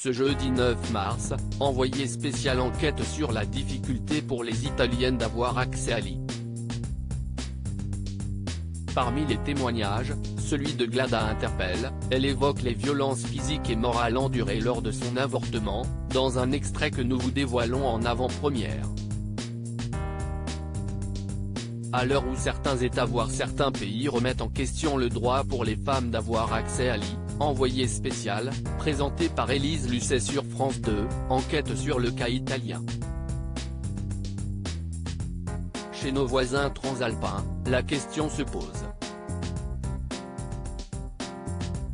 Ce jeudi 9 mars, envoyé spécial enquête sur la difficulté pour les Italiennes d'avoir accès à l'IVG. Parmi les témoignages, celui de Glada interpelle, elle évoque les violences physiques et morales endurées lors de son avortement, dans un extrait que nous vous dévoilons en avant-première. À l'heure où certains États voire certains pays remettent en question le droit pour les femmes d'avoir accès à l'IVG, envoyé spécial, présenté par Élise Lucet sur France 2, enquête sur le cas italien. Chez nos voisins transalpins, la question se pose.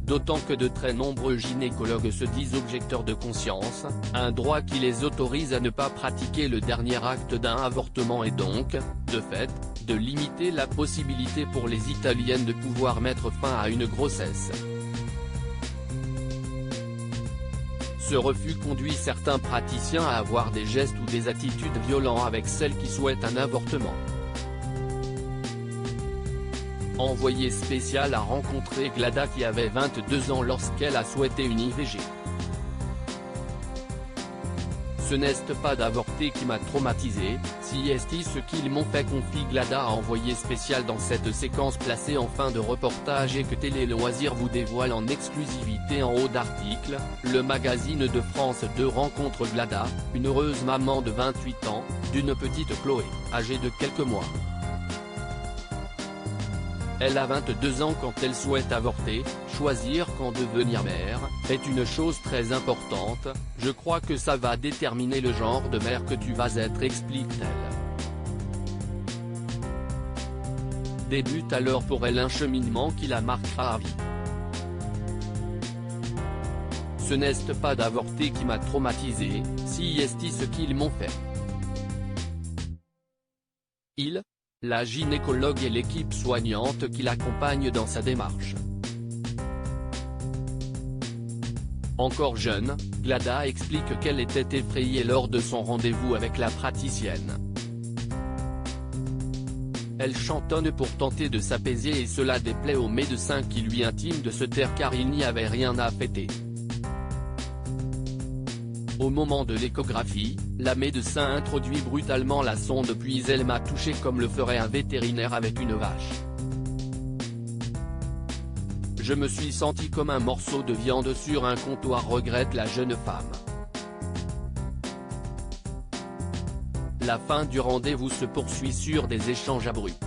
D'autant que de très nombreux gynécologues se disent objecteurs de conscience, un droit qui les autorise à ne pas pratiquer le dernier acte d'un avortement et donc, de fait, de limiter la possibilité pour les Italiennes de pouvoir mettre fin à une grossesse. Ce refus conduit certains praticiens à avoir des gestes ou des attitudes violents avec celles qui souhaitent un avortement. Envoyé spécial a rencontré Glada qui avait 22 ans lorsqu'elle a souhaité une IVG. Ce n'est pas d'avorter qui m'a traumatisé, si est ce qu'ils m'ont fait, confie Glada à envoyé spécial dans cette séquence placée en fin de reportage et que Télé Loisirs vous dévoile en exclusivité en haut d'article. Le magazine de France 2 rencontre Glada, une heureuse maman de 28 ans, d'une petite Chloé, âgée de quelques mois. Elle a 22 ans quand elle souhaite avorter, choisir quand devenir mère, est une chose très importante, je crois que ça va déterminer le genre de mère que tu vas être, explique-t-elle. Débute alors pour elle un cheminement qui la marquera à vie. Ce n'est pas d'avorter qui m'a traumatisé, si est ce qu'ils m'ont fait. La gynécologue et l'équipe soignante qui l'accompagne dans sa démarche. Encore jeune, Glada explique qu'elle était effrayée lors de son rendez-vous avec la praticienne. Elle chantonne pour tenter de s'apaiser et cela déplaît au médecin qui lui intime de se taire car il n'y avait rien à fêter. Au moment de l'échographie, la médecin introduit brutalement la sonde puis elle m'a touché comme le ferait un vétérinaire avec une vache. Je me suis senti comme un morceau de viande sur un comptoir, regrette la jeune femme. La fin du rendez-vous se poursuit sur des échanges abrupts.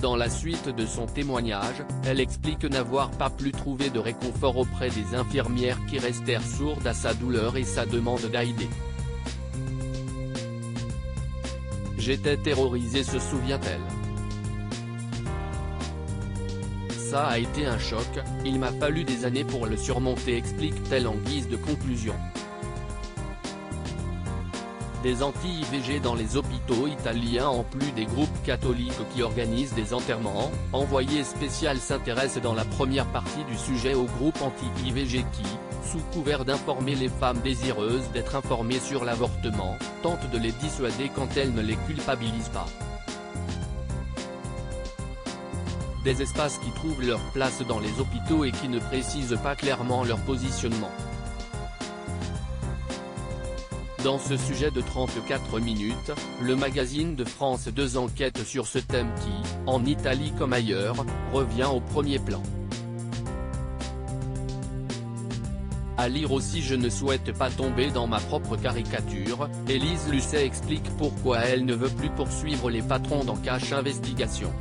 Dans la suite de son témoignage, elle explique n'avoir pas pu trouver de réconfort auprès des infirmières qui restèrent sourdes à sa douleur et sa demande d'aider. J'étais terrorisée, se souvient-elle. Ça a été un choc, il m'a fallu des années pour le surmonter, explique-t-elle en guise de conclusion. Des anti-IVG dans les hôpitaux italiens en plus des groupes catholiques qui organisent des enterrements, envoyé spécial s'intéresse dans la première partie du sujet aux groupes anti-IVG qui, sous couvert d'informer les femmes désireuses d'être informées sur l'avortement, tentent de les dissuader quand elles ne les culpabilisent pas. Des espaces qui trouvent leur place dans les hôpitaux et qui ne précisent pas clairement leur positionnement. Dans ce sujet de 34 minutes, le magazine de France 2 enquête sur ce thème qui, en Italie comme ailleurs, revient au premier plan. À lire aussi: je ne souhaite pas tomber dans ma propre caricature, Élise Lucet explique pourquoi elle ne veut plus poursuivre les patrons d'Enquête Investigation.